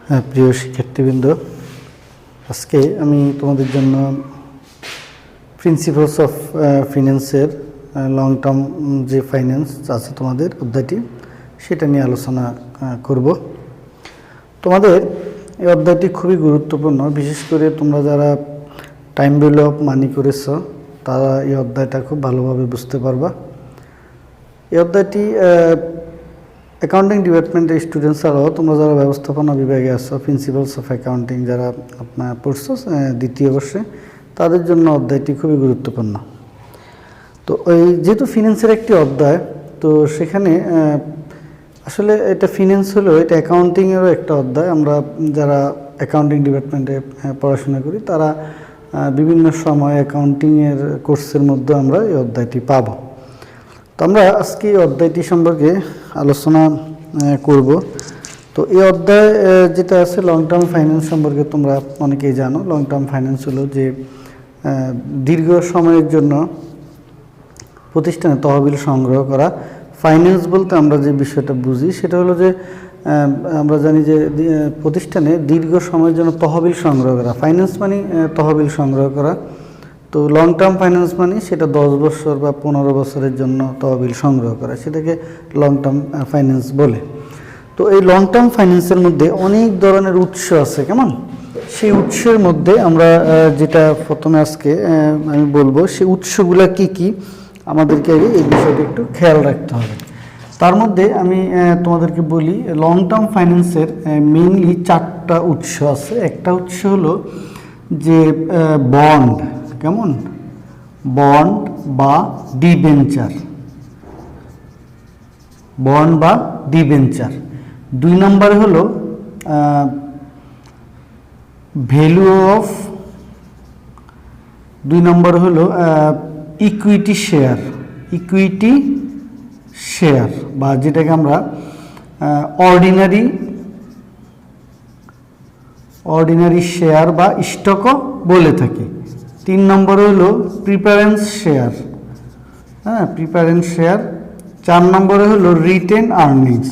হ্যাঁ, প্রিয় শিক্ষার্থীবৃন্দ, আজকে আমি তোমাদের জন্য প্রিন্সিপালস অফ ফিন্যান্সের লং টার্ম যে ফাইন্যান্স আছে তোমাদের অধ্যায়টি, সেটা নিয়ে আলোচনা করব। তোমাদের এই অধ্যায়টি খুবই গুরুত্বপূর্ণ, বিশেষ করে তোমরা যারা টাইম ভ্যালু অফ মানি করেছ তারা এই অধ্যায়টা খুব ভালোভাবে বুঝতে পারবা। এই অধ্যায়টি অ্যাকাউন্টিং ডিপার্টমেন্টের স্টুডেন্টস ছাড়াও তোমরা যারা ব্যবস্থাপনা বিভাগে আছো, প্রিন্সিপালস অফ অ্যাকাউন্টিং যারা আপনার পড়ছো দ্বিতীয় বর্ষে, তাদের জন্য অধ্যায়টি খুবই গুরুত্বপূর্ণ। তো ওই যেহেতু ফিন্যান্সের একটি অধ্যায়, তো সেখানে আসলে এটা ফিন্যান্স হলেও এটা অ্যাকাউন্টিংয়েরও একটা অধ্যায়। আমরা যারা অ্যাকাউন্টিং ডিপার্টমেন্টে পড়াশোনা করি তারা বিভিন্ন সময় অ্যাকাউন্টিংয়ের কোর্সের মধ্যে আমরা এই অধ্যায়টি পাব। তো আমরা আজকে এই অধ্যায়টি সম্পর্কে আলোচনা করব। তো এই অধ্যায় যেটা আছে লং টার্ম ফাইন্যান্স সম্পর্কে তোমরা অনেকেই জানো। লং টার্ম ফাইন্যান্স হলো যে দীর্ঘ সময়ের জন্য প্রতিষ্ঠানে তহবিল সংগ্রহ করা। ফাইন্যান্স বলতে আমরা যে বিষয়টা বুঝি সেটা হলো যে আমরা জানি যে প্রতিষ্ঠানে দীর্ঘ সময়ের জন্য তহবিল সংগ্রহ করা। ফাইন্যান্স মানে তহবিল সংগ্রহ করা। তো লং টার্ম ফাইন্যান্স মানে সেটা 10 বছর বা 15 বছরের জন্য তহবিল সংগ্রহ করা, সেটাকে লং টার্ম ফাইন্যান্স বলে। তো এই লং টার্ম ফাইন্যান্সের মধ্যে অনেক ধরনের উৎস আছে, কেমন? সেই উৎসের মধ্যে আমরা যেটা প্রথমে আজকে আমি বলবো, সেই উৎসগুলো কি কি আমাদেরকে আগে এই বিষয়টা একটু খেয়াল রাখতে হবে। তার মধ্যে আমি তোমাদেরকে বলি, লং টার্ম ফাইন্যান্সের মেইনলি 4টা উৎস আছে। একটা উৎস হলো যে বন্ড, কেমন? বন্ড বা ডিবেঞ্চার, বন্ড বা ডিবেঞ্চার। 2 নম্বরে হলো ভ্যালু অফ, 2 নম্বর হলো ইকুইটি শেয়ার, ইকুইটি শেয়ার বা যেটাকে আমরা অর্ডিনারি শেয়ার বা স্টকও বলে থাকি। 3 নম্বরে হলো প্রিফারেন্স শেয়ার, হ্যাঁ, প্রিফারেন্স শেয়ার। 4 নম্বরে হলো রিটেন আর্নিংস।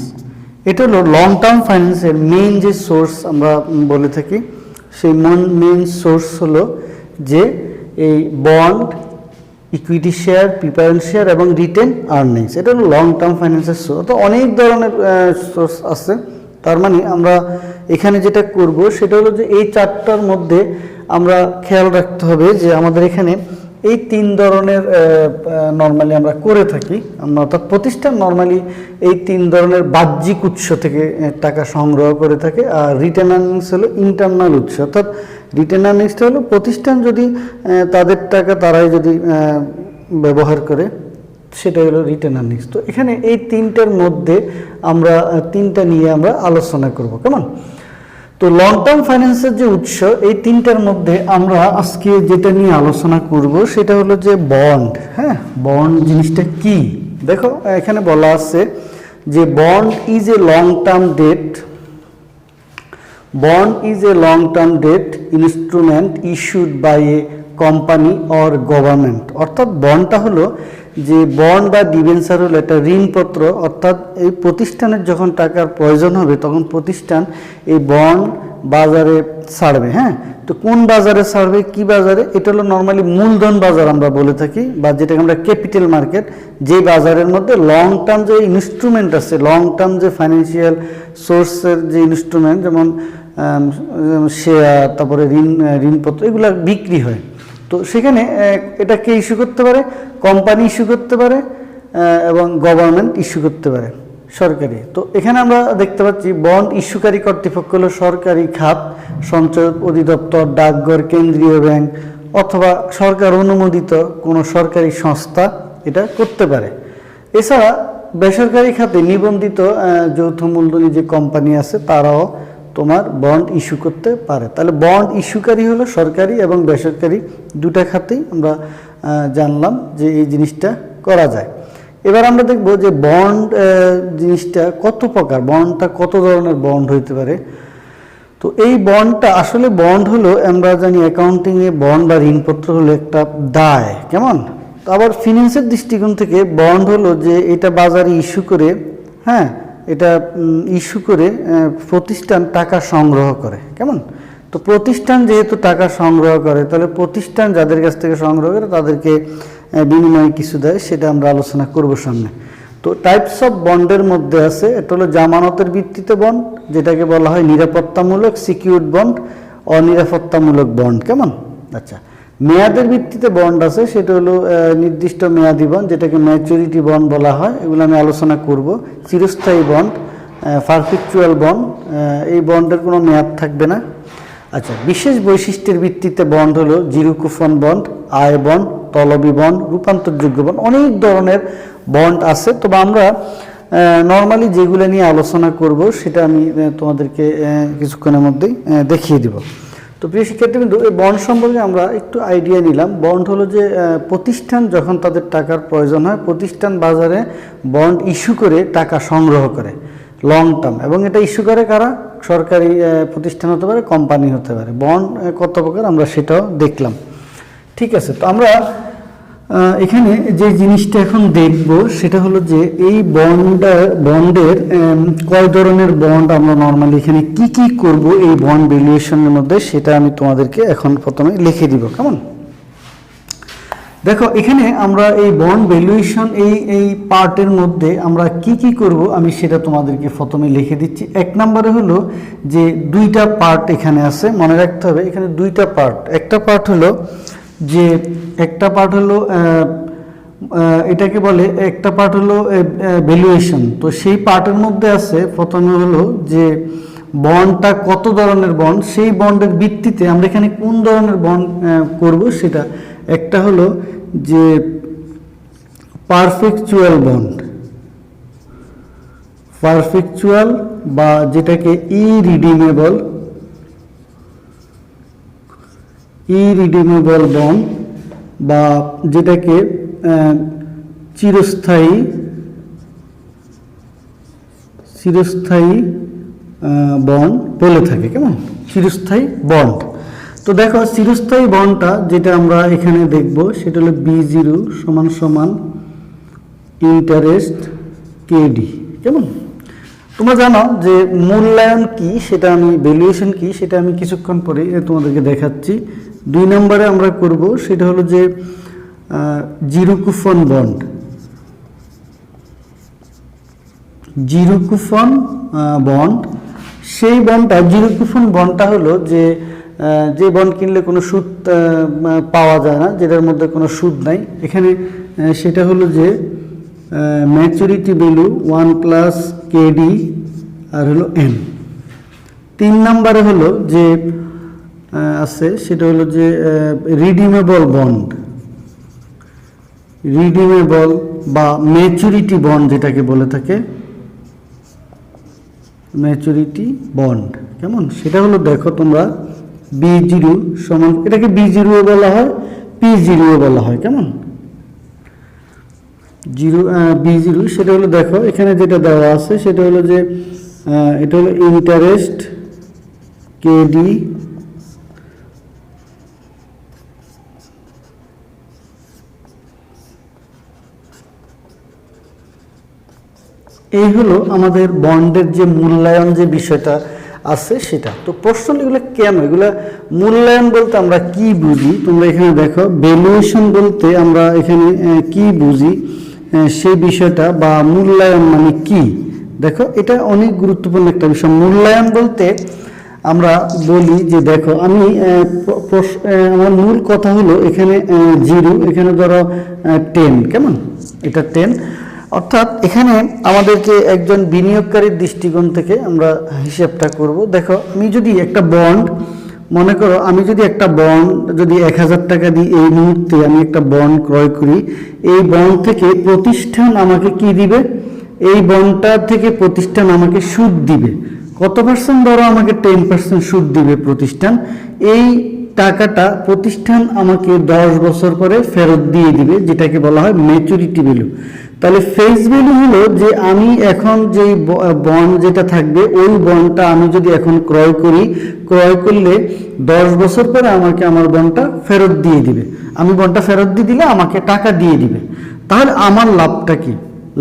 এটা হলো লং টার্ম ফাইন্যান্সের মেইন যে সোর্স আমরা বলে থাকি। সেই মেইন সোর্স হলো যে এই bond, equity share, preference share এবং রিটেন আর্নিংস। এটা হলো লং টার্ম ফাইন্যান্সের সোর্স। তো অনেক ধরনের সোর্স আছে। তার মানে আমরা এখানে যেটা করব সেটা হলো যে এই 4টার মধ্যে আমরা খেয়াল রাখতে হবে যে আমাদের এখানে এই 3 ধরনের নর্মালি আমরা করে থাকি। আমরা অর্থাৎ প্রতিষ্ঠান নর্মালি এই 3 ধরনের বাহ্যিক উৎস থেকে টাকা সংগ্রহ করে থাকে। আর রিটেন আর্নিংস হলো ইন্টারনাল উৎস, অর্থাৎ রিটেন আর্নিংসটা হলো প্রতিষ্ঠান যদি তাদের টাকা তারাই যদি ব্যবহার করে, সেটা হলো রিটেন আর্নিংস। তো এখানে এই 3টার মধ্যে আমরা 3টা নিয়ে আমরা আলোচনা করব, কেমন? তো লং টার্ম ফাইন্যান্সের যে উৎস, এই 3টার মধ্যে আমরা আজকে যেটা নিয়ে আলোচনা করব সেটা হলো যে বন্ড। হ্যাঁ, বন্ড জিনিসটা কি? দেখো এখানে বলা আছে যে bond is a long term debt, bond is a long term debt instrument issued by a company or government. অর্থাৎ বন্ডটা হলো যে বন্ড বা ডিবেঞ্চার হলো একটা ঋণপত্র। অর্থাৎ এই প্রতিষ্ঠানের যখন টাকার প্রয়োজন হবে তখন প্রতিষ্ঠান এই বন্ড বাজারে ছাড়বে। হ্যাঁ, তো কোন বাজারে ছাড়বে, কি বাজারে? এটা হলো নর্মালি মূলধন বাজার আমরা বলে থাকি, বা যেটাকে আমরা ক্যাপিটাল মার্কেট। যে বাজারের মধ্যে লং টার্ম যে ইনস্ট্রুমেন্ট আছে, লং টার্ম যে ফাইন্যান্সিয়াল সোর্সের যে ইনস্ট্রুমেন্ট, যেমন শেয়ার, তারপরে ঋণপত্র, এগুলো বিক্রি হয়। তো সেখানে এটা কে ইস্যু করতে পারে? কোম্পানি ইস্যু করতে পারে এবং গভর্নমেন্ট ইস্যু করতে পারে, সরকারি। তো এখানে আমরা দেখতে পাচ্ছি বন্ড ইস্যুকারী কর্তৃপক্ষ হলো সরকারি খাত, সঞ্চয় অধিদপ্তর, ডাকঘর, কেন্দ্রীয় ব্যাংক অথবা সরকার অনুমোদিত কোনো সরকারি সংস্থা এটা করতে পারে। এছাড়া বেসরকারি খাতে নিবন্ধিত যৌথ মূলধনী যে কোম্পানি আছে তারাও তোমার বন্ড ইস্যু করতে পারে। তাহলে বন্ড ইস্যুকারী হলো সরকারি এবং বেসরকারি, 2টা খাতেই আমরা জানলাম যে এই জিনিসটা করা যায়। এবার আমরা দেখব যে বন্ড জিনিসটা কত প্রকার, বন্ডটা কত ধরনের বন্ড হইতে পারে। তো এই বন্ডটা আসলে বন্ড হলো আমরা জানি অ্যাকাউন্টিংয়ে বন্ড বা ঋণপত্র হলো একটা দায়, কেমন? তো আবার ফিন্যান্সের দৃষ্টিকোণ থেকে বন্ড হলো যে এটা বাজারে ইস্যু করে, হ্যাঁ, এটা ইস্যু করে প্রতিষ্ঠান টাকা সংগ্রহ করে, কেমন? তো প্রতিষ্ঠান যেহেতু টাকা সংগ্রহ করে, তাহলে প্রতিষ্ঠান যাদের কাছ থেকে সংগ্রহ করে তাদেরকে বিনিময়ে কিছু দেয়, সেটা আমরা আলোচনা করব সামনে। তো টাইপস অফ বন্ডের মধ্যে আছে, এটা হলো জামানতের ভিত্তিতে বন্ড, যেটাকে বলা হয় নিরাপত্তামূলক সিকিউরড বন্ড, অনিরাপত্তামূলক বন্ড, কেমন? আচ্ছা, মেয়াদের ভিত্তিতে বন্ড আছে, সেটা হলো নির্দিষ্ট মেয়াদি বন্ড, যেটাকে ম্যাচুরিটি বন্ড বলা হয়, এগুলো আমি আলোচনা করব। চিরস্থায়ী বন্ড, পারপেচুয়াল বন্ড, এই বন্ডের কোনো মেয়াদ থাকবে না। আচ্ছা, বিশেষ বৈশিষ্ট্যের ভিত্তিতে বন্ড হলো জিরো কুপন বন্ড, আয় বন্ড, তলবি বন্ড, রূপান্তরযোগ্য বন্ড, অনেক ধরনের বন্ড আছে। তবে আমরা নর্মালি যেগুলো নিয়ে আলোচনা করব সেটা আমি তোমাদেরকে কিছুক্ষণের মধ্যেই দেখিয়ে দিব। তো প্রিয় শিক্ষার্থীবৃন্দ, এই বন্ড সম্পর্কে আমরা একটু আইডিয়া নিলাম। বন্ড হলো যে প্রতিষ্ঠান যখন তাদের টাকার প্রয়োজন হয়, প্রতিষ্ঠান বাজারে বন্ড ইস্যু করে টাকা সংগ্রহ করে লং টার্ম, এবং এটা ইস্যু করে কারা? সরকারি প্রতিষ্ঠান হতে পারে, কোম্পানি হতে পারে। বন্ড কত প্রকার আমরা সেটাও দেখলাম, ঠিক আছে। তো আমরা এখানে যে জিনিসটা এখন দেখব সেটা হলো যে এই বন্ডের কয় ধরনের বন্ড আমরা নর্মালি এখানে কি কি করব এই বন্ড ভ্যালুয়েশনের মধ্যে, সেটা আমি তোমাদেরকে এখন প্রথমে লিখে দিব, কেমন? দেখো, এখানে আমরা এই বন্ড ভ্যালুয়েশন এই পার্টের মধ্যে আমরা কি কি করব আমি সেটা তোমাদেরকে প্রথমে লিখে দিচ্ছি। এক নম্বরে হলো যে দুইটা পার্ট এখানে আছে, মনে রাখতে হবে এখানে দুইটা পার্ট। একটা পার্ট হলো যে এটাকে বলে, একটা পার্ট হলো ভ্যালুয়েশন। তো সেই পার্টের মধ্যে আছে প্রথমে হলো যে বন্ডটা কত ধরনের বন্ড, সেই বন্ডের ভিত্তিতে আমরা এখানে কোন ধরনের বন্ড করব সেটা। একটা হলো যে পারপেচুয়াল বন্ড, পারপেচুয়াল বা যেটাকে ইরিডিমেবল বন্ড, বা যেটাকে চিরস্থায়ী বন্ড বলে থাকে, কেমন? চিরস্থায়ী বন্ড। তো দেখো, চিরস্থায়ী বন্ডটা যেটা আমরা এখানে দেখব সেটা হলো B0 = ইন্টারেস্ট KD, কেমন? তোমরা জানো যে মূল্যায়ন কি, সেটা আমি ভ্যালুয়েশন কি সেটা আমি কিছুক্ষণ পরে তোমাদেরকে দেখাচ্ছি। 2 নম্বরে আমরা করব সেটা হলো যে zero coupon bond, zero coupon bond. সেই বন্ডটা, জিরো কুপন বন্ডটা হলো যে বন্ড কিনলে কোনো সুদ পাওয়া যায় না, যেটার মধ্যে কোনো সুদ নাই এখানে, সেটা হলো যে ম্যাচুরিটি ভ্যালু 1 + KD আর হলো N। 3 নম্বরে হলো যে আছে সেটা হলো যে রিডিমেবল বন্ড, রিডিমেবল বা ম্যাচুরিটি বন্ড যেটাকে বলে থাকে, ম্যাচুরিটি বন্ড, কেমন? সেটা হলো দেখো তোমরা B0 = এটাকে B0 বলা হয়, P0 বলা হয়, কেমন? B0 সেটা হলো দেখো এখানে যেটা দেওয়া আছে সেটা হলো যে এটা হলো ইন্টারেস্ট KD এই হলো আমাদের বন্ডের যে মূল্যায়ন যে বিষয়টা আছে সেটা। তো প্রশ্ন এগুলো কেন, এগুলো মূল্যায়ন বলতে আমরা কি বুঝি? তোমরা এখানে দেখো, ভ্যালুয়েশন বলতে আমরা এখানে কি বুঝি সেই বিষয়টা, বা মূল্যায়ন মানে কি। দেখো, এটা অনেক গুরুত্বপূর্ণ একটা বিষয়। মূল্যায়ন বলতে আমরা বলি যে দেখো, আমি আমার মূল কথা হলো এখানে 0, এখানে ধরো 10, কেমন? এটা 10, অর্থাৎ এখানে আমাদেরকে একজন বিনিয়োগকারীর দৃষ্টিকোণ থেকে আমরা হিসেবটা করব। দেখো, আমি যদি একটা বন্ড, মনে করো আমি যদি একটা বন্ড যদি 1000 টাকা দিই, এই মুহূর্তে আমি একটা বন্ড ক্রয় করি, এই বন্ড থেকে প্রতিষ্ঠান আমাকে কি দিবে? এই বন্ডটা থেকে প্রতিষ্ঠান আমাকে সুদ দিবে। কত %? ধরো আমাকে 10% সুদ দিবে প্রতিষ্ঠান। এই টাকাটা প্রতিষ্ঠান আমাকে 10 বছর পরে ফেরত দিয়ে দিবে, যেটাকে বলা হয় ম্যাচুরিটি ভ্যালু। তাহলে ফেস ভ্যালু হলো যে আমি এখন যেই বন্ড যেটা থাকবে, ওই বন্ডটা আমি যদি এখন ক্রয় করি, ক্রয় করলে 10 বছর পরে আমাকে আমার বন্ডটা ফেরত দিয়ে দিবে। আমি বন্ডটা ফেরত দিয়ে দিলে আমাকে টাকা দিয়ে দিবে। তাহলে আমার লাভটা কি?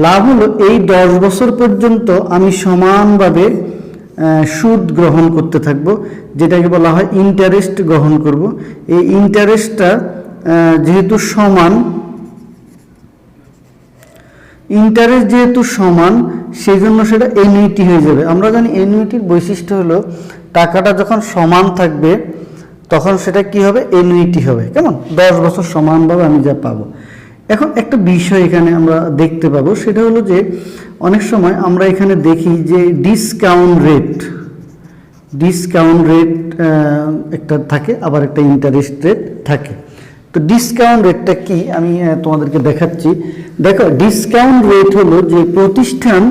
লাভ হলো এই 10 বছর পর্যন্ত আমি সমানভাবে সুদ গ্রহণ করতে থাকব, যেটাকে বলা হয় ইন্টারেস্ট গ্রহণ করব। এই ইন্টারেস্টটা যেহেতু সমান, ইন্টারেস্ট যেহেতু সমান, সেই জন্য সেটা এনুইটি হয়ে যাবে। আমরা জানি এনুইটির বৈশিষ্ট্য হলো টাকাটা যখন সমান থাকবে তখন সেটা কি হবে, এনুইটি হবে। কেমন, 10 বছর সমানভাবে আমি যা পাবো। এখন একটা বিষয় এখানে আমরা দেখতে পাবো, সেটা হলো যে অনেক সময় আমরা এখানে দেখি যে ডিসকাউন্ট রেট একটা থাকে, আবার একটা ইন্টারেস্ট রেট থাকে। তো ডিসকাউন্ট রেটটা কি আমি তোমাদেরকে দেখাচ্ছি। দেখো, ডিসকাউন্ট রেট হলো যে প্রতিষ্ঠান,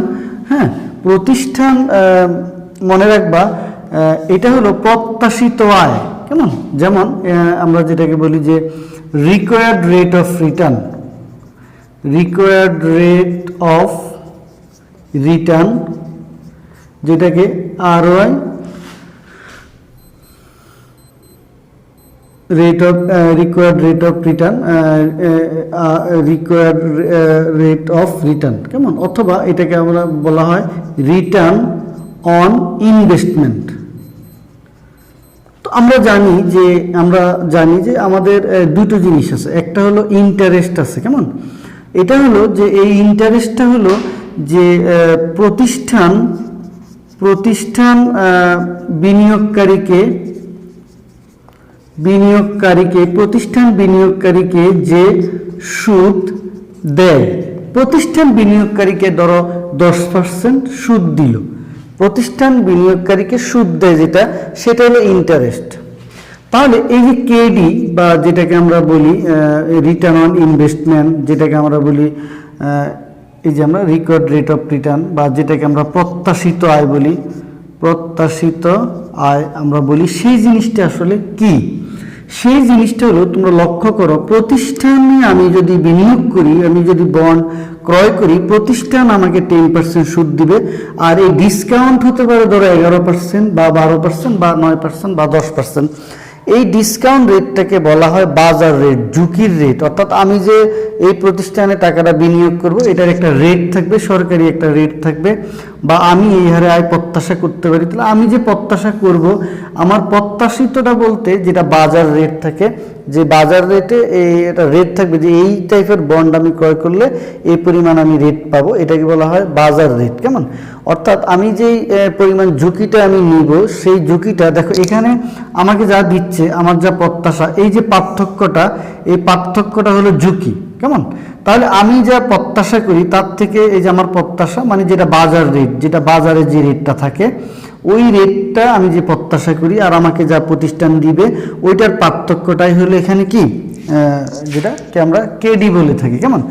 মনে রাখবা এটা হলো প্রত্যাশিত আয়। কেমন, যেমন আমরা যেটাকে বলি যে রিকোয়ার্ড রেট অফ রিটার্ন, যেটাকে ROI, required rate of return. কেমন, অথবা এটাকে আমরা বলা হয় রিটার্ন অন ইনভেস্টমেন্ট। তো আমরা জানি যে আমাদের দুটো জিনিস আছে, একটা হলো ইন্টারেস্ট আছে। কেমন, এটা হলো যে এই ইন্টারেস্টটা হলো যে প্রতিষ্ঠান বিনিয়োগকারীকে যে সুদ দেয়। প্রতিষ্ঠান বিনিয়োগকারীকে ধরো 10% সুদ দিল, প্রতিষ্ঠান বিনিয়োগকারীকে সুদ দেয় সেটা হলো ইন্টারেস্ট। তাহলে এই যে কেডি বা যেটাকে আমরা বলি রিটার্ন অন ইনভেস্টমেন্ট, যেটাকে আমরা বলি এই যে আমরা রিকোয়ার্ড রেট অফ রিটার্ন, বা যেটাকে আমরা প্রত্যাশিত আয় আমরা বলি, সেই জিনিসটা আসলে কি? সেই জিনিসটা হলো, তোমরা লক্ষ্য করো, প্রতিষ্ঠানে আমি যদি বিনিয়োগ করি, আমি যদি বন্ড ক্রয় করি, প্রতিষ্ঠান আমাকে 10% সুদ দিবে। আর এই ডিসকাউন্ট হতে পারে ধরো 11% বা 12% বা 9% বা 10%। এই ডিসকাউন্ট রেটটাকে বলা হয় বাজার রেট, ঝুঁকির রেট। অর্থাৎ আমি যে এই প্রতিষ্ঠানে টাকাটা বিনিয়োগ করব, এটার একটা রেট থাকবে, সরকারি একটা রেট থাকবে, বা আমি এই হারে আয় প্রত্যাশা করতে পারি। তাহলে আমি যে প্রত্যাশা করব, আমার প্রত্যাশিতটা বলতে যেটা বাজার রেট থাকে, যে বাজার রেটে এটা রেট থাকবে যে এই টাইপের বন্ড আমি ক্রয় করলে এই পরিমাণ আমি রেট পাবো, এটাকে বলা হয় বাজার রেট। কেমন, অর্থাৎ আমি যেই পরিমাণ ঝুঁকিটা আমি নিব, সেই ঝুঁকিটা দেখো এখানে আমাকে যা দিচ্ছে, আমার যা প্রত্যাশা, এই যে পার্থক্যটা হলো ঝুঁকি। কেমন, তাহলে আমি যা প্রত্যাশা করি তার থেকে এই যে আমার প্রত্যাশা, মানে যেটা বাজার রেট, যেটা বাজারে যে রেটটা থাকে, ওই রেটটা আমি যে প্রত্যাশা করি আর আমাকে যা প্রতিষ্ঠান দিবে, ওইটার পার্থক্যটাই হলো এখানে কি, যেটাকে আমরা কেডি বলে থাকি। কেমন,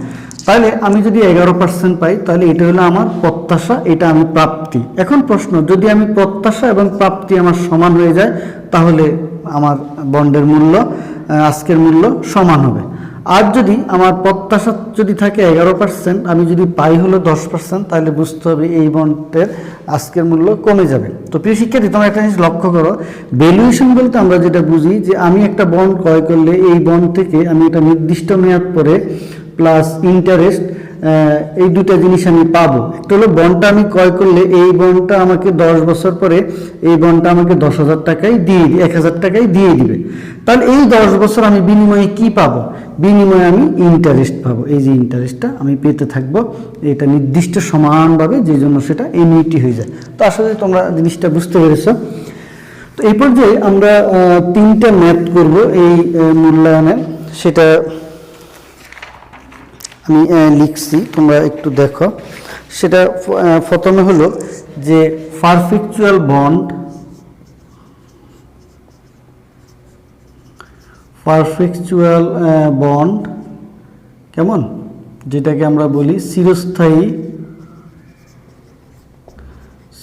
তাহলে আমি যদি 11% পাই, তাহলে এটা হলো আমার প্রত্যাশা, এটা আমি প্রাপ্তি। এখন প্রশ্ন, যদি আমি প্রত্যাশা এবং প্রাপ্তি আমার সমান হয়ে যায়, তাহলে আমার বন্ডের মূল্য, আজকের মূল্য সমান হবে। আর যদি আমার প্রত্যাশা যদি থাকে 11%, আমি যদি পাই হলো 10%, তাহলে বুঝতে হবে এই বন্ডের আজকের মূল্য কমে যাবে। তো প্রিয় শিক্ষার্থী, তোমরা একটা জিনিস লক্ষ্য করো, ভ্যালুয়েশন বলতে আমরা যেটা বুঝি যে আমি একটা বন্ড ক্রয় করলে এই বন্ড থেকে আমি একটা নির্দিষ্ট মেয়াদ পরে প্লাস ইন্টারেস্ট, এই দুটা জিনিস আমি পাবো। একটা হলো বন্ডটা আমি ক্রয় করলে এই বন্ডটা আমাকে 10 বছর পরে এই বন্ডটা আমাকে 10,000 টাকায় দিয়ে 1,000 টাকায় দিয়ে দিবে। তাহলে এই 10 বছর আমি বিনিময়ে কি পাবো? বিনিময়ে আমি ইন্টারেস্ট পাবো। এই যে ইন্টারেস্টটা আমি পেতে থাকবো, এটা নির্দিষ্ট সমানভাবে, যে জন্য সেটা এনুইটি হয়ে যায়। তো আসলে তোমরা জিনিসটা বুঝতে পেরেছো। তো এই পর্যায়ে আমরা 3টা ম্যাথ করব এই মূল্যায়নের, সেটা আমি লিখছি, তোমরা একটু দেখো। সেটা প্রথমে হলো যে পারপেচুয়াল বন্ড, কেমন, যেটাকে আমরা বলি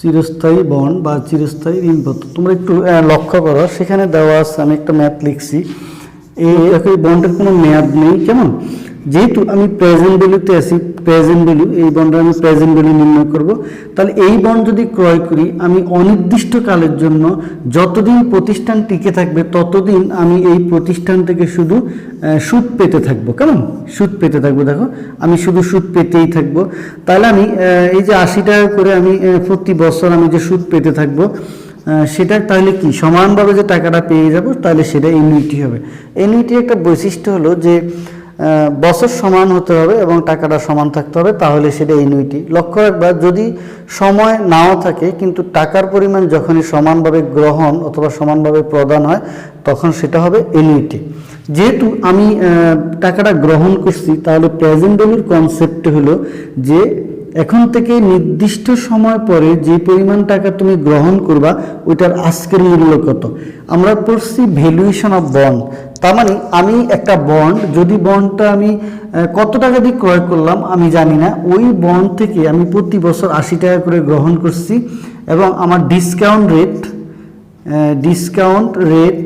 চিরস্থায়ী বন্ড বা চিরস্থায়ী ঋণপত্র। তোমরা একটু লক্ষ্য করো, সেখানে দেওয়া আছে, আমি একটা ম্যাথ লিখছি। এই বন্ডের কোনো মেয়াদ নেই। কেমন, যেহেতু আমি প্রেজেন্ট ভ্যালুতে আছি, প্রেজেন্ট ভ্যালু, এই বন্ডে আমি প্রেজেন্ট ভ্যালু নির্ণয় করব। তাহলে এই বন্ড যদি ক্রয় করি, আমি অনির্দিষ্টকালের জন্য যতদিন প্রতিষ্ঠান টিকে থাকবে ততদিন আমি এই প্রতিষ্ঠান থেকে শুধু সুদ পেতে থাকবো। কেমন? সুদ পেতে থাকবো। দেখো আমি শুধু সুদ পেতেই থাকবো। তাহলে আমি এই যে 80 টাকা করে আমি প্রতি বছর আমি যে সুদ পেতে থাকবো, সেটা তাহলে কি সমানভাবে যে টাকাটা পেয়ে যাব, তাহলে সেটা এনুইটি হবে। এনুইটির একটা বৈশিষ্ট্য হলো যে বছর সমান হতে হবে এবং টাকাটা সমান থাকতে হবে, তাহলে সেটা এনুইটি। লক্ষ্য রাখবা, যদি সময় নাও থাকে কিন্তু টাকার পরিমাণ যখনই সমানভাবে গ্রহণ অথবা সমানভাবে প্রদান হয়, তখন সেটা হবে এনুইটি। যেহেতু আমি টাকাটা গ্রহণ করছি, তাহলে প্রেজেন্ট ভ্যালুর কনসেপ্ট হলো যে এখন থেকে নির্দিষ্ট সময় পরে যে পরিমাণ টাকা তুমি গ্রহণ করবা, ওইটার আজকের মূল্য কত। আমরা পড়ছি ভ্যালুয়েশন অফ বন্ড। তার মানে আমি একটা বন্ড, যদি বন্ডটা আমি কত টাকা দিয়ে ক্রয় করলাম আমি জানি না, ওই বন্ড থেকে আমি প্রতি বছর 80 টাকা করে গ্রহণ করছি এবং আমার ডিসকাউন্ট রেট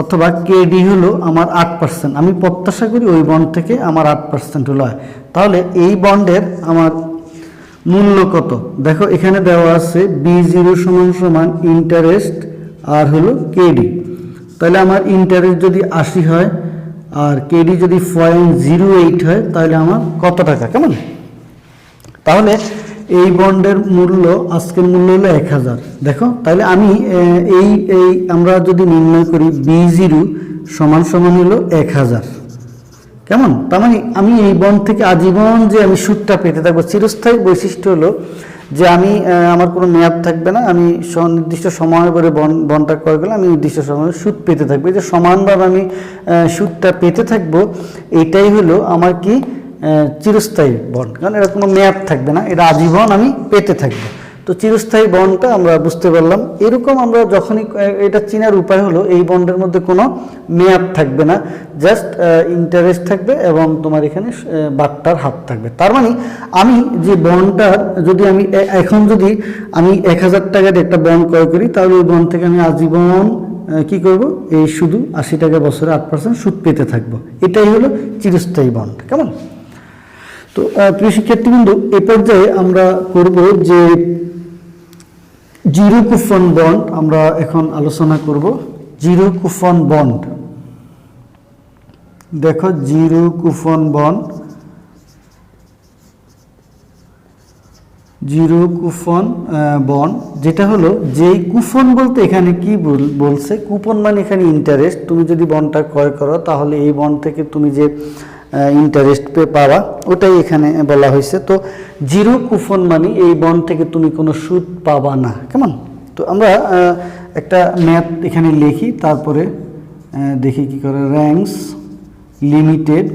অথবা কেডি হলো আমার 8%। আমি প্রত্যাশা করি ওই বন্ড থেকে আমার 8% হলো হয়। তাহলে এই বন্ডের আমার মূল্য কত? দেখো এখানে দেওয়া আছে B0 সমান ইন্টারেস্ট আর হলো কেডি। তাহলে আমার ইন্টারেস্ট যদি 80 হয় আর কেডি যদি 0.08 হয়, তাহলে আমার কত টাকা? কেমন? তাহলে এই বন্ডের মূল্য, আজকের মূল্য হলো 1000। দেখো তাহলে আমি এই আমরা যদি নির্ণয় করি B0 সমান হলো 1000। কেমন? তার মানে আমি এই বন্ড থেকে আজীবন যে আমি সুদটা পেতে থাকবো। চিরস্থায়ী বৈশিষ্ট্য হলো যে আমি আমার কোনো মেয়াদ থাকবে না, আমি নির্দিষ্ট সময় পরে বন্ডটা ক্রয় করলে আমি নির্দিষ্ট সময়ে সুদ পেতে থাকবো। যে সমানভাবে আমি সুদটা পেতে থাকবো, এটাই হলো আমার কি চিরস্থায়ী বন্ড। কারণ এটা কোনো মেয়াদ থাকবে না, এটা আজীবন আমি পেতে থাকবো। তো চিরস্থায়ী বন্ডটা আমরা বুঝতে পারলাম। এরকম আমরা যখনই এটা চেনার উপায় হলো, এই বন্ডের মধ্যে কোনো মেয়াদ থাকবে না, জাস্ট ইন্টারেস্ট থাকবে এবং তোমার এখানে বাট্টার হাত থাকবে। তার মানে আমি যে বন্ডটার যদি আমি এখন যদি আমি 1000 টাকা দিয়ে একটা বন্ড ক্রয় করি, তাহলে ওই বন্ড থেকে আমি আজীবন কি করব? এই শুধু 80 টাকা বছরে 8% সুদ পেতে থাকবো। এটাই হলো চিরস্থায়ী বন্ড। কেমন? তো প্রিয় শিক্ষার্থীবৃন্দু, এ পর্যায়ে আমরা করব যে জিরো কুপন বন্ড আমরা এখন আলোচনা করব। জিরো কুপন বন্ড, দেখো zero coupon bond, zero coupon bond যেটা হলো, যেই কুপন বলতে এখানে কি বলছে, কুপন মানে এখানে ইন্টারেস্ট। তুমি যদি বন্ডটা ক্রয় করো, তাহলে এই বন্ড থেকে তুমি যে ইন্টারেস্ট পাওয়া, ওটাই এখানে বলা হয়েছে। তো জিরো কুপন মানে এই বন্ড থেকে তুমি কোনো সুদ পাবা না। কেমন? তো আমরা একটা ম্যাথ এখানে লিখি, তারপরে দেখি কি করে। র্যাঙ্কস লিমিটেড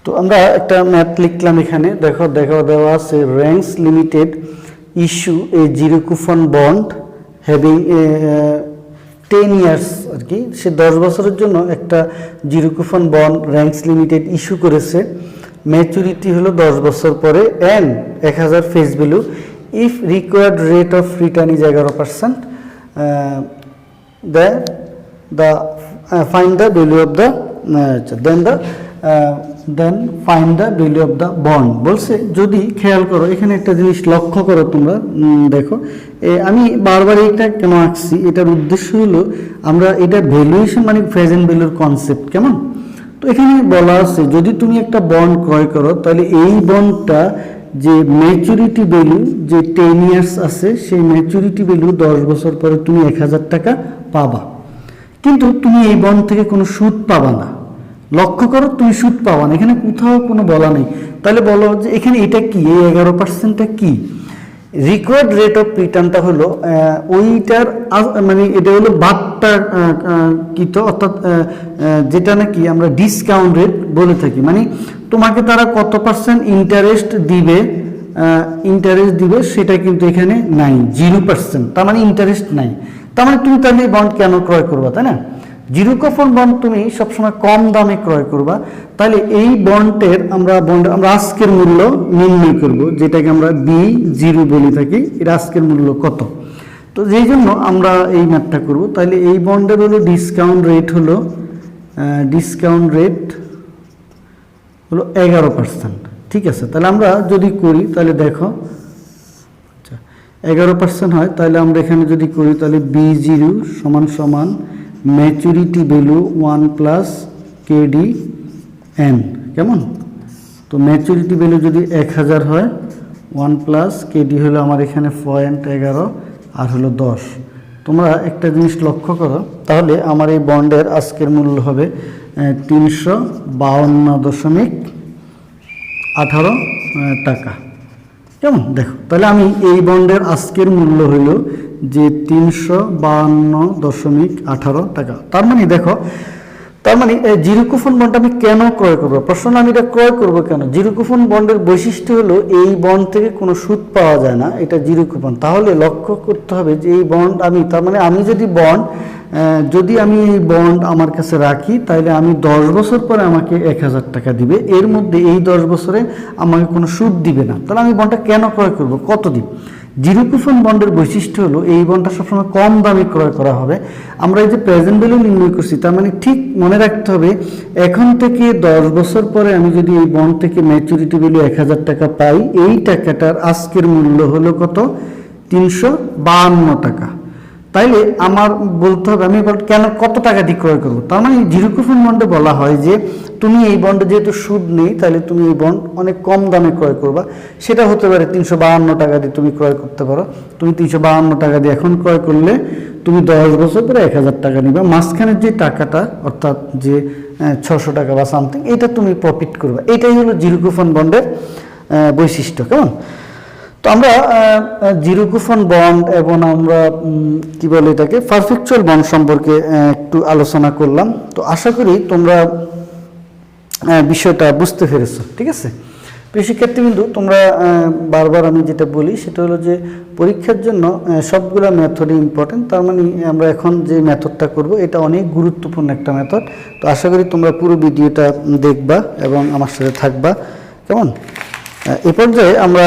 তো আমরা একটা ম্যাথ লিখলাম এখানে। দেখো দেওয়া আছে ranks limited issue a zero coupon bond having 10 years, আর কি সে 10 বছরের জন্য একটা zero coupon bond ranks limited issue করেছে। ম্যাচুরিটি হলো 10 বছর পরে and 1000 face value. If required rate of return is 11%, find the value of the then the then find the value of the bond বলছে। যদি খেয়াল করো এখানে একটা জিনিস লক্ষ্য করো তোমরা, দেখো আমি বারবার এটা কেন আঁকছি, এটার উদ্দেশ্য হলো আমরা এটা ভ্যালুয়েশন মানে প্রেজেন্ট ভ্যালুর কনসেপ্ট, কেমন? তো এখানে বলা আছে যদি তুমি একটা বন্ড ক্রয় করো তাহলে এই বন্ডটা যে ম্যাচুরিটি ভ্যালু যে 10 ইয়ার্স আছে সেই ম্যাচুরিটি ভ্যালু 10 বছর পরে তুমি 1000 টাকা পাবা, কিন্তু তুমি এই বন্ড থেকে কোনো সুদ পাবা না। লক্ষ্য করো তুমি সুদ পাবা না, এখানে কোথাও কোনো বলা নেই। তাহলে বলো যে এখানে এটা কি, এই 11%টা কি? রিকোয়ার্ড রেট অফ রিটার্নটা হলো ওইটার মানে এটা হলো 72 কিতো, অর্থাৎ যেটা নাকি আমরা ডিসকাউন্ট রেট বলে থাকি, মানে তোমাকে তারা কত পার্সেন্ট ইন্টারেস্ট দিবে সেটা কিন্তু এখানে নাই, 0%, তার মানে ইন্টারেস্ট নাই। তার মানে তুমি তাহলে বন্ড কেন ক্রয় করবা, তাই না? জিরো কুপন বন্ড তুমি সবসময় কম দামে ক্রয় করবা। তাহলে এই বন্ডের আমরা আজকের মূল্য নির্ণয় করব, যেটাকে আমরা B0 বলে থাকি, এর আজকের মূল্য কত। তো যেই জন্য আমরা এই ম্যাথটা করব। তাহলে এই বন্ডের হলো ডিসকাউন্ট রেট হলো 11%, ঠিক আছে? তাহলে আমরা যদি করি তাহলে দেখো 11% হয়, তাহলে আমরা এখানে যদি করি তাহলে B0 সমান ম্যাচুরিটি ভ্যালু 1 প্লাস KDN, কেমন? তো ম্যাচুরিটি ভ্যালু যদি 1000 হয়, 1 প্লাস KD হলো আমার এখানে 0.11 আর হলো 10। তোমরা একটা জিনিস লক্ষ্য করো, তাহলে আমার এই বন্ডের আজকের মূল্য হবে 352.18 টাকা, কেমন? দেখো তাহলে আমি এই বন্ডের আজকের মূল্য হইল যে 352.18 টাকা। তার মানে দেখো, তার মানে জিরো কুপন বন্ড আমি কেন ক্রয় করবো? প্রশ্ন আমি এটা ক্রয় করবো কেন? জিরো কুপন বন্ডের বৈশিষ্ট্য হলো এই বন্ড থেকে কোনো সুদ পাওয়া যায় না, এটা জিরো কুপন। তাহলে লক্ষ্য করতে হবে যে এই বন্ড আমি, তার মানে আমি যদি আমি এই বন্ড আমার কাছে রাখি তাহলে আমি 10 বছর পরে আমাকে 1000 টাকা দিবে, এর মধ্যে এই 10 বছরে আমাকে কোনো সুদ দিবে না। তাহলে আমি বন্ডটা কেন ক্রয় করব, কত দিন? জিরো কুপন বন্ডের বৈশিষ্ট্য হলো এই বন্ডটা সবসময় কম দামে ক্রয় করা হবে। আমরা এই যে প্রেজেন্ট ভ্যালু নির্ণয় করছি, তার মানে ঠিক মনে রাখতে হবে এখন থেকে 10 বছর পরে আমি যদি এই বন্ড থেকে ম্যাচুরিটি ভ্যালু 1000 টাকা পাই, এই টাকাটার আজকের মূল্য হলো কত? 352 টাকা। তাইলে আমার বলতে হবে আমি কেন কত টাকা দিয়ে ক্রয় করবো। তার মানে জিরো কুপন বন্ডে বলা হয় যে তুমি এই বন্ডে যেহেতু সুদ নেই, তাহলে তুমি এই বন্ড অনেক কম দামে ক্রয় করবা। সেটা হতে পারে 352 টাকা দিয়ে তুমি ক্রয় করতে পারো। তুমি 352 টাকা দিয়ে এখন ক্রয় করলে তুমি 10 বছর পরে 1000 টাকা নিবা, মাঝখানের যে টাকাটা অর্থাৎ যে 600 টাকা বা সামথিং, এটা তুমি প্রফিট করবা। এটাই হলো জিরো কুপন বন্ডের বৈশিষ্ট্য, কেমন? তো আমরা জিরো কুপন বন্ড এবং আমরা কি বলে এটাকে পারফেকচুয়াল বন্ড সম্পর্কে একটু আলোচনা করলাম। তো আশা করি তোমরা বিষয়টা বুঝতে পেরেছো, ঠিক আছে? প্রিয় শিক্ষার্থীবৃন্দ, তোমরা বারবার আমি যেটা বলি সেটা হলো যে পরীক্ষার জন্য সবগুলো মেথডই ইম্পর্টেন্ট। তার মানে আমরা এখন যে মেথডটা করব এটা অনেক গুরুত্বপূর্ণ একটা মেথড। তো আশা করি তোমরা পুরো ভিডিওটা দেখবা এবং আমার সাথে থাকবা, কেমন? এ পর্যায়ে আমরা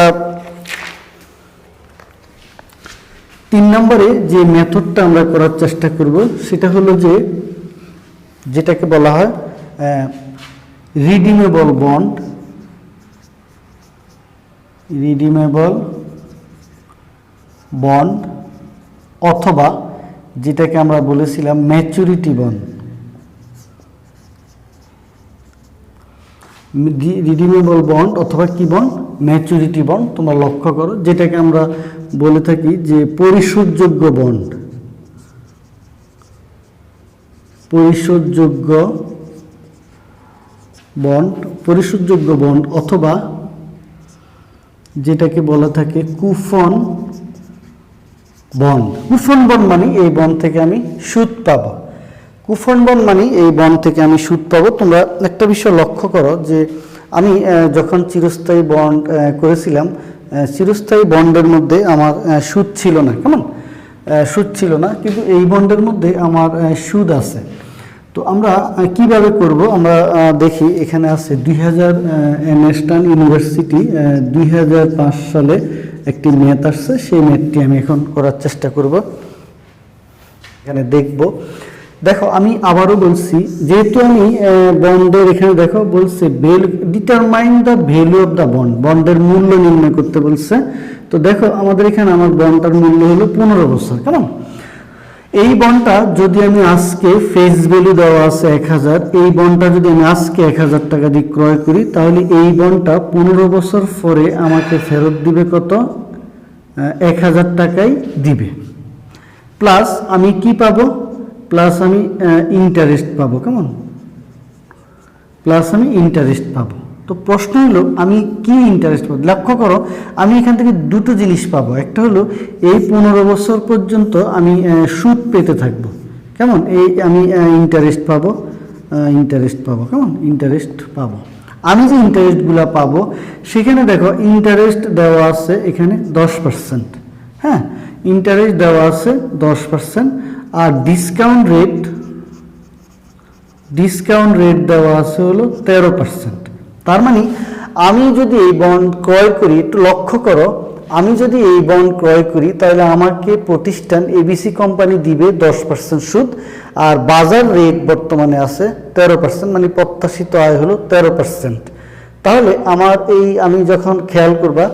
3 নম্বরে যে মেথডটা আমরা করার চেষ্টা করব সেটা হলো যে যেটাকে বলা হয় রিডিমেবল বন্ড অথবা যেটাকে আমরা বলেছিলাম ম্যাচুরিটি বন্ড। রিডিমেবল বন্ড অথবা কি বন্ড? Maturity bond. তোমরা লক্ষ্য করো যেটাকে আমরা বলে থাকি যে পরিশোধযোগ্য বন্ড অথবা যেটাকে বলা থাকে কুপন বন্ড। কুপন বন্ড মানে এই বন্ড থেকে আমি সুদ পাবো। কুপন বন্ড মানে এই বন্ড থেকে আমি সুদ পাবো। তোমরা একটা বিষয় লক্ষ্য করো যে আমি যখন চিরস্থায়ী বন্ড করেছিলাম, চিরস্থায়ী বন্ডের মধ্যে আমার সুদ ছিল না, কেমন? সুদ ছিল না, কিন্তু এই বন্ডের মধ্যে আমার সুদ আছে। তো আমরা কিভাবে করব আমরা দেখি। এখানে আছে 2000 ন্যাশনাল ইউনিভার্সিটি 2005 সালে একটি ম্যাথ আসছে, সেই ম্যাথটি আমি এখন করার চেষ্টা করব। এখানে দেখব দেখো আমি আবারও বলছি, যেহেতু আমি বন্ডের এখানে দেখো বলছে determine the value of the bond, বন্ডের মূল্য নির্ণয় করতে বলছে। তো দেখো আমাদের এখানে আমার বন্ডটার মূল্য হলো 15 বছর। কেমন, এই বন্ডটা যদি আমি আজকে ফেস ভ্যালু দেওয়া আছে 1000, এই বন্ডটা যদি আমি আজকে 1000 টাকা দিয়ে ক্রয় করি, তাহলে এই বন্ডটা 15 বছর পরে আমাকে ফেরত দিবে কত? 1000 টাকাই দিবে। প্লাস আমি কি পাবো? প্লাস আমি ইন্টারেস্ট পাবো। কেমন, প্লাস আমি ইন্টারেস্ট পাবো। তো প্রশ্ন হলো আমি কি ইন্টারেস্ট পাবো? লক্ষ্য করো আমি এখান থেকে দুটো জিনিস পাবো। একটা হলো এই 15 বছর পর্যন্ত আমি সুদ পেতে থাকবো। কেমন, এই আমি ইন্টারেস্ট পাবো, ইন্টারেস্ট পাবো। কেমন, ইন্টারেস্ট পাবো। আমি যে ইন্টারেস্টগুলো পাবো সেখানে দেখো ইন্টারেস্ট দেওয়া আছে এখানে 10%। হ্যাঁ, ইন্টারেস্ট দেওয়া আছে 10%। আর ডিসকাউন্ট রেট দেওয়া আছে হলো 13%। তার মানে আমি যদি এই বন্ড ক্রয় করি, একটু লক্ষ্য করো, আমি যদি এই বন্ড ক্রয় করি তাহলে আমাকে প্রতিষ্ঠান এবিসি কোম্পানি দিবে 10% সুদ, আর বাজার রেট বর্তমানে আছে 13%, মানে প্রত্যাশিত আয় হলো 13%। তাহলে আমার আমি যখন খেয়াল করবা,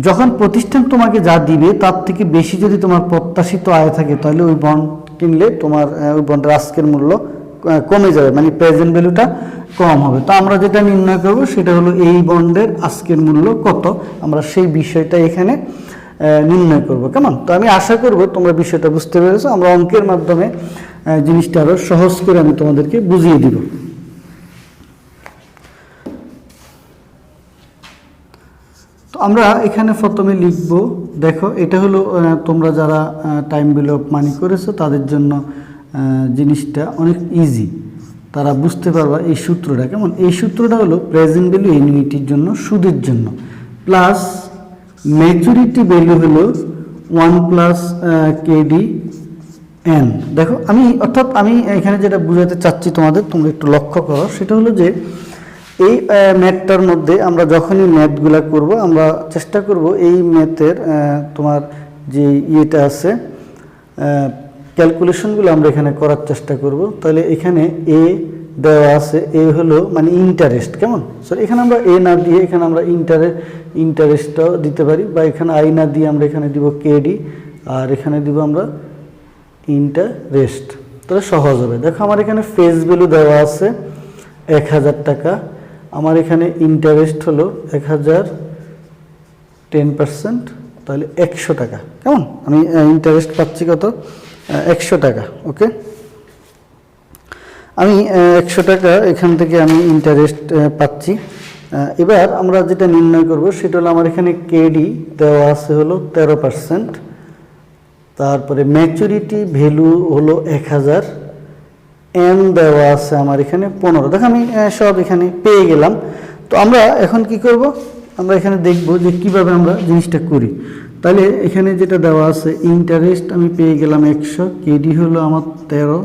যখন প্রতিষ্ঠান তোমাকে যা দিবে তার থেকে বেশি যদি তোমার প্রত্যাশিত আয় থাকে, তাহলে ওই বন্ড কিনলে তোমার ওই বন্ডের আজকের মূল্য কমে যাবে, মানে প্রেজেন্ট ভ্যালুটা কম হবে। তো আমরা যেটা নির্ণয় করব সেটা হলো এই বন্ডের আজকের মূল্য কত, আমরা সেই বিষয়টা এখানে নির্ণয় করব। কেমন, তো আমি আশা করব তোমরা বিষয়টা বুঝতে পেরেছো। আমরা অঙ্কের মাধ্যমে জিনিসটা আরো সহজ করে আমি তোমাদেরকে বুঝিয়ে দিব। তো আমরা এখানে প্রথমে লিখব, দেখো এটা হলো তোমরা যারা টাইম ভ্যালু অফ মানি করেছো তাদের জন্য জিনিসটা অনেক ইজি, তারা বুঝতে পারবা এই সূত্রটা। কেমন, এই সূত্রটা হলো প্রেজেন্ট ভ্যালু অ্যানুইটির জন্য, সুদের জন্য, প্লাস ম্যাচুরিটি ভ্যালু হলো 1 প্লাস কেডি এন। দেখো অর্থাৎ আমি এখানে যেটা বোঝাতে চাচ্ছি তোমাদের, তোমরা একটু লক্ষ্য করো, সেটা হলো যে এই ম্যাথটার মধ্যে আমরা যখনই ম্যাথগুলো করব, আমরা চেষ্টা করব এই ম্যাথের তোমার যে ইয়েটা আছে ক্যালকুলেশনগুলো আমরা এখানে করার চেষ্টা করব। তাহলে এখানে এ দেওয়া আছে, এ হলো মানে ইন্টারেস্ট। কেমন, সরি এখানে আমরা এ না দিয়ে এখানে আমরা ইন্টারেস্টটাও দিতে পারি, বা এখানে আই না দিয়ে আমরা এখানে দিব কেডি, আর এখানে দিব আমরা ইন্টারেস্ট। তাহলে সহজ হবে। দেখো আমার এখানে ফেস ভ্যালু দেওয়া আছে 1000 টাকা, আমার এখানে ইন্টারেস্ট হলো 1000, 10%, তাহলে 100 টাকা। কেমন, আমি ইন্টারেস্ট পাচ্ছি কত? 100 টাকা। ওকে, আমি 100 টাকা এখান থেকে আমি ইন্টারেস্ট পাচ্ছি। এবার আমরা যেটা নির্ণয় করব সেটা হলো আমার এখানে কেডি দেওয়া আছে হলো 13%, তারপরে ম্যাচুরিটি ভ্যালু হলো 1000, এন দেওয়া আছে আমার এখানে 15। দেখো আমি সব এখানে পেয়ে গেলাম। তো আমরা এখন কি করব, আমরা এখানে দেখব যে কিভাবে আমরা জিনিসটা করি। তাহলে এখানে যেটা দেওয়া আছে ইন্টারেস্ট আমি পেয়ে গেলাম 100, কেডি হলো আমার 13,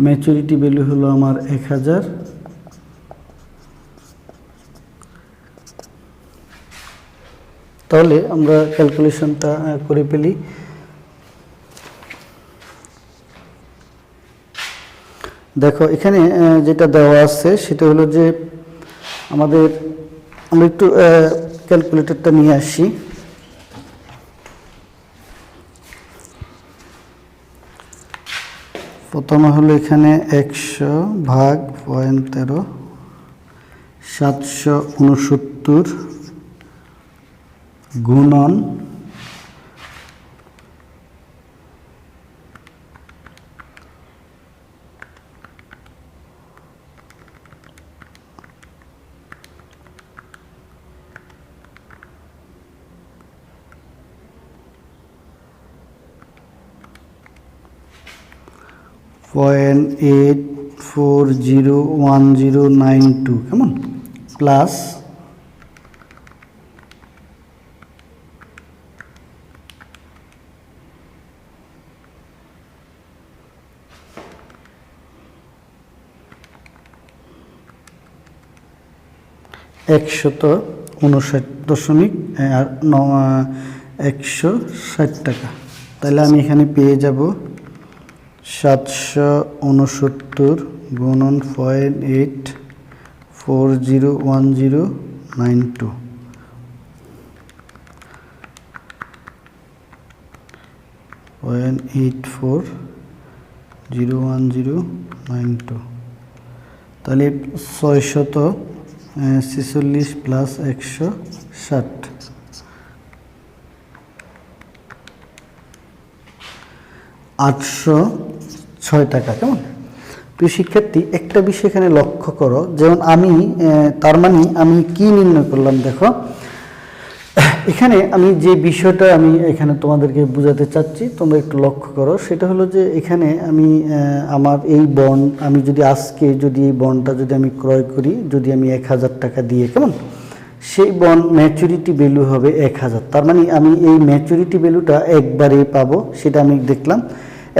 ম্যাচুরিটি ভ্যালু হলো আমার 1000, তাহলে আমরা ক্যালকুলেশনটা করে ফেলি। দেখো এখানে যেটা দেওয়া আছে সেটা হলো যে আমরা একটু ক্যালকুলেটরটা নিয়ে আসি। প্রথমে হলো এখানে 100 ভাগ 0.13, 769 গুণন .8401092, কেমন, প্লাস 759.160 টাকা। তাহলে আমি এখানে পেয়ে যাব 769 গুণন 0.8401092 0.8401092। তাহলে 646 প্লাস 160 806 টাকা। কেমন প্রিয় শিক্ষার্থী, একটা বিষয় এখানে লক্ষ্য করো, যেমন আমি তার মানে আমি কি নির্ণয় করলাম, দেখো এখানে আমি যে বিষয়টা আমি এখানে তোমাদেরকে বোঝাতে চাচ্ছি তোমরা একটু লক্ষ্য করো, সেটা হলো যে এখানে আমি আমার এই বন্ড আমি যদি আজকে যদি এই বন্ডটা যদি আমি ক্রয় করি, যদি আমি 1000 টাকা দিয়ে, কেমন সেই বন্ড ম্যাচুরিটি ভ্যালু হবে 1000। তার মানে আমি এই ম্যাচুরিটি ভ্যালুটা একবারেই পাবো, সেটা আমি দেখলাম।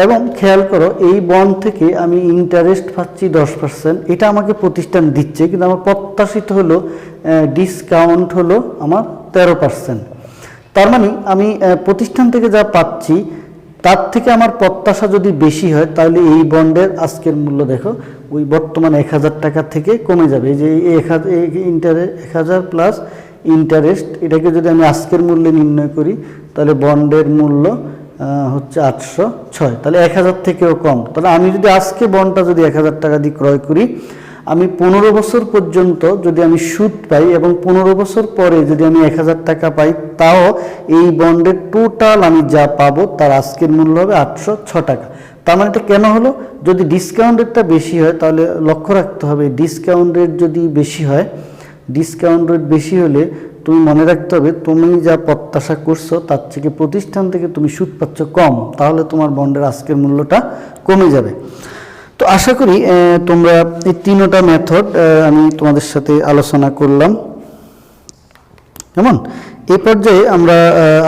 এবং খেয়াল করো, এই বন্ড থেকে আমি ইন্টারেস্ট পাচ্ছি 10%, এটা আমাকে প্রতিষ্ঠান দিচ্ছে, কিন্তু আমার প্রত্যাশিত হলো ডিসকাউন্ট হলো আমার 13%। তার মানে আমি প্রতিষ্ঠান থেকে যা পাচ্ছি তার থেকে আমার প্রত্যাশা যদি বেশি হয়, তাহলে এই বন্ডের আজকের মূল্য দেখো ওই বর্তমান 1000 টাকা থেকে কমে যাবে। এই যে 1000 প্লাস ইন্টারেস্ট, এটাকে যদি আমি আজকের মূল্যে নির্ণয় করি, তাহলে বন্ডের মূল্য হচ্ছে 806, তাহলে 1000 থেকেও কম। তাহলে আমি যদি আজকে বন্ডটা যদি 1000 টাকা দিয়ে ক্রয় করি, আমি 15 বছর পর্যন্ত যদি আমি সুদ পাই এবং 15 বছর পরে যদি আমি 1000 টাকা পাই, তাও এই বন্ডের টোটাল আমি যা পাবো তার আজকের মূল্য হবে 806 টাকা। তার মানে এটা কেন হলো, যদি ডিসকাউন্ট রেটটা বেশি হয়, তাহলে লক্ষ্য রাখতে হবে ডিসকাউন্ট রেট যদি বেশি হয়, ডিসকাউন্ট রেট বেশি হলে তুমি মনে রাখতে হবে তুমি যা প্রত্যাশা করছো তার থেকে প্রতিষ্ঠান থেকে তুমি সুদ পাচ্ছ কম, তাহলে তোমার বন্ডের আজকের মূল্যটা কমে যাবে। তো আশা করি তোমরা এই তিনটা মেথড আমি তোমাদের সাথে আলোচনা করলাম। কেমন এই পর্যায়ে আমরা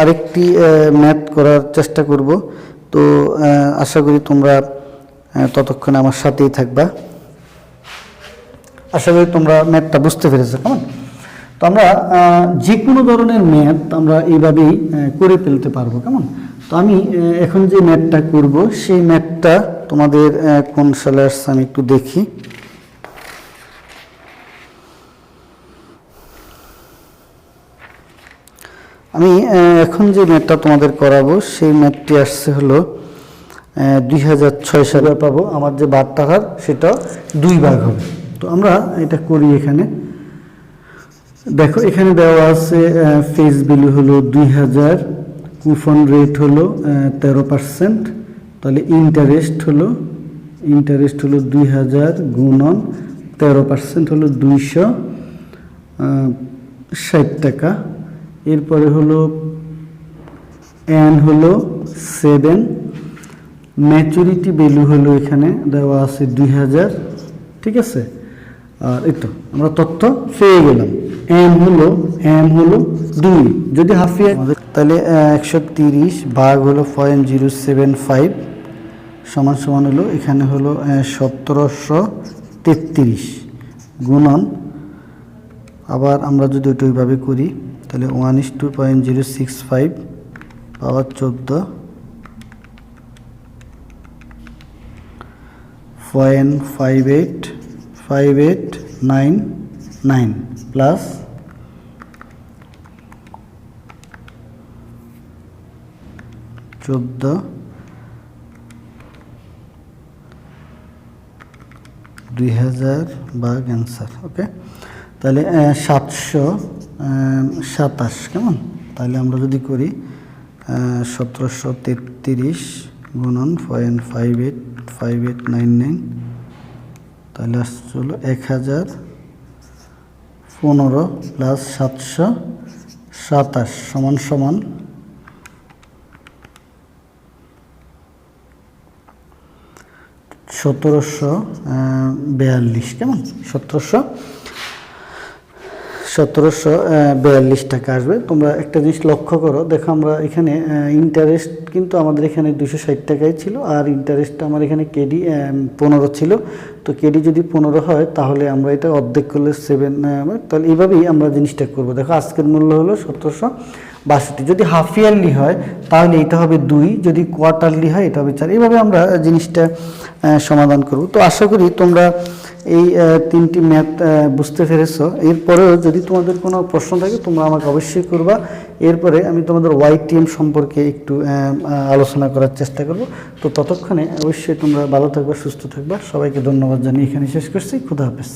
আরেকটি ম্যাথ করার চেষ্টা করব। তো আশা করি তোমরা ততক্ষণে আমার সাথেই থাকবা। আশা করি তোমরা ম্যাথটা বুঝতে পেরেছো। কেমন তো আমরা যে কোনো ধরনের ম্যাথ আমরা এইভাবেই করে ফেলতে পারবো। কেমন তো আমি এখন যে ম্যাথটা করব সেই ম্যাথটা তোমাদের কোন সালে আসছে আমি একটু দেখি। আমি এখন যে ম্যাথটা তোমাদের করাবো সেই ম্যাথটি আসছে হলো 2006 সালে পাবো। আমার যে বার টাকার সেটা 2 ভাগ হবে। তো আমরা এটা করি। এখানে দেখো এখানে দেওয়া আছে ফেস ভ্যালু হলো 2000, কুপন রেট হলো 13%, তাহলে ইন্টারেস্ট হলো 2000 গুণন 13% হলো 260 টাকা। এরপরে হলো এন হলো 7, ম্যাচুরিটি ভ্যালু হলো এখানে দেওয়া আছে 2000, ঠিক আছে। আর এই তো আমরা তথ্য পেয়ে গেলাম। এম হলো 2, যদি হাফিয়া তাহলে 130 ভাগ হলো 0.075 সমান হলো এখানে হলো 1733 গুণন, আবার আমরা যদি ওইটা ওইভাবে করি তাহলে 1:065 পাওয়ার 14.5899 প্লাস 2000 ভাগ অ্যান্সার। ওকে, তাহলে 727। কেমন তাহলে আমরা যদি করি 1733 গুণন 0.585899, তাহলে আসছে হলো 1015 প্লাস 727 সমান 1742। কেমন 1742 টাকা আসবে। তোমরা একটা জিনিস লক্ষ্য করো, দেখো আমরা এখানে ইন্টারেস্ট কিন্তু আমাদের এখানে 260 টাকাই ছিল, আর ইন্টারেস্টটা আমার এখানে কেডি 15 ছিল। তো কেডি যদি 15 হয় তাহলে আমরা এটা অর্ধেক করলে 7, তাহলে এইভাবেই আমরা জিনিসটা করব। দেখো আজকের মূল্য হলো 1762। যদি হাফ ইয়ারলি হয় তাহলে এটা হবে 2, যদি কোয়ার্টারলি হয় এটা হবে 4। এইভাবে আমরা জিনিসটা সমাধান করব। তো আশা করি তোমরা এই 3টি ম্যাথ বুঝতে পেরেছো। এরপরেও যদি তোমাদের কোনো প্রশ্ন থাকে তোমরা আমাকে অবশ্যই করবা। এরপরে আমি তোমাদের YTM সম্পর্কে একটু আলোচনা করার চেষ্টা করব। তো ততক্ষণে অবশ্যই তোমরা ভালো থাকবা, সুস্থ থাকবা। সবাইকে ধন্যবাদ জানিয়ে এখানে শেষ করছি। খুদা হাফেজ।